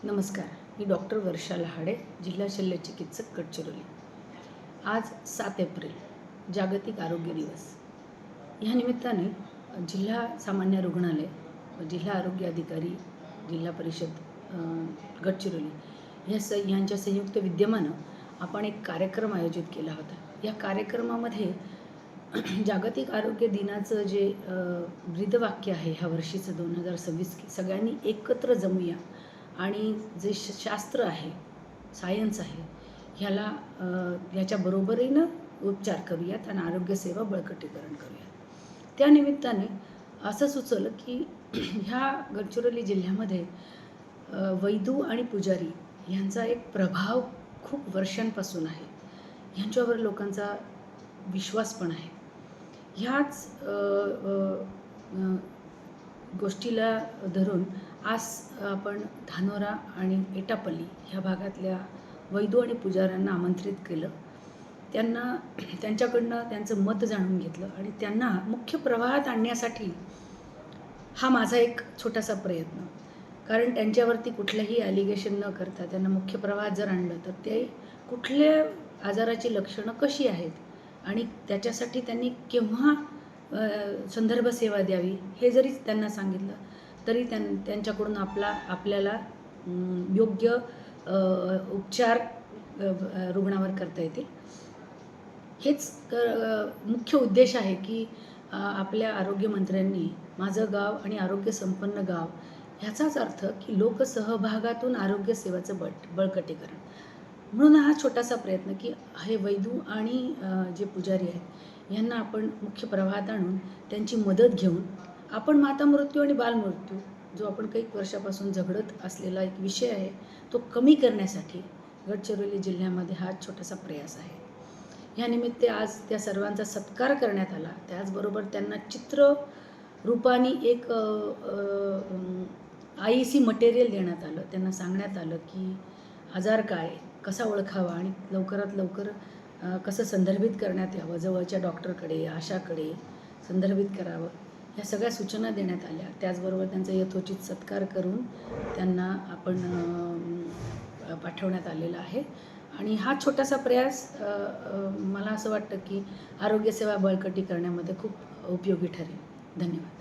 नमस्कार. मी डॉक्टर वर्षा लहाडे, जिल्हा शल्यचिकित्सक गडचिरोली. आज 7 एप्रिल जागतिक आरोग्य दिवस. ह्या निमित्ताने जिल्हा सामान्य रुग्णालय, जिल्हा आरोग्य अधिकारी, जिल्हा परिषद गडचिरोली यांच्या संयुक्त विद्यमानं आपण एक कार्यक्रम आयोजित केला होता. या कार्यक्रमामध्ये जागतिक आरोग्य दिनाचं जे ब्रीदवाक्य आहे ह्या वर्षीचं 2026 की सगळ्यांनी एकत्र जमूया आणि जे शास्त्र आहे, सायन्स आहे, ह्याच्या बरोबरीनं उपचार करूयात आणि आरोग्यसेवा बळकटीकरण करूयात. त्या निमित्ताने असं सुचवलं की ह्या गडचिरोली जिल्ह्यामध्ये वैदू आणि पुजारी यांचा एक प्रभाव खूप वर्षांपासून आहे. ह्यांच्यावर लोकांचा विश्वास पण आहे. ह्याच गोष्टीला धरून आज आपण धानोरा आणि एटापल्ली ह्या भागातल्या वैदू आणि पुजाऱ्यांना आमंत्रित केलं. त्यांच्याकडनं त्यांचं मत जाणून घेतलं आणि त्यांना मुख्य प्रवाहात आणण्यासाठी हा माझा एक छोटासा प्रयत्न. कारण त्यांच्यावरती कुठलंही ॲलिगेशन न करता त्यांना मुख्य प्रवाहात जर आणलं तर ते कुठल्या आजाराची लक्षणं कशी आहेत आणि त्याच्यासाठी त्यांनी केव्हा संदर्भ सेवा द्यावी हे जरी त्यांना सांगितलं तरी त्यांच्याकडून आपल्याला योग्य उपचार रुग्णावर करता येतील. हेच मुख्य उद्देश आहे की आपल्या आरोग्यमंत्र्यांनी माझं गाव आणि आरोग्य संपन्न गाव ह्याचाच अर्थ की लोकसहभागातून आरोग्यसेवेचं बळकटीकरण. म्हणून हा छोटासा प्रयत्न की हे वैदू आणि जे पुजारी आहेत यांना आपण मुख्य प्रवाहात आणून त्यांची मदत घेऊन आपण मातामृत्यू आणि बालमृत्यू जो आपण काही वर्षापासून झगडत असलेला एक विषय आहे तो कमी करण्यासाठी गडचिरोली जिल्ह्यामध्ये हा छोटासा प्रयास आहे. ह्यानिमित्त आज त्या सर्वांचा सत्कार करण्यात आला. त्याचबरोबर त्यांना चित्र रूपाने एक IEC मटेरियल देण्यात आलं. त्यांना सांगण्यात आलं की आजार काय, कसा ओळखावा आणि लवकरात लवकर कसं संदर्भित करण्यात यावं, जवळच्या डॉक्टरकडे, आशाकडे संदर्भित करावं, ह्या सगळ्या सूचना देण्यात आल्या. त्याचबरोबर त्यांचा यथोचित सत्कार करून त्यांना आपण पाठवण्यात आलेला आहे. आणि हा छोटासा प्रयास मला असं वाटतं की आरोग्यसेवा बळकटी करण्यामध्ये खूप उपयोगी ठरेल. धन्यवाद.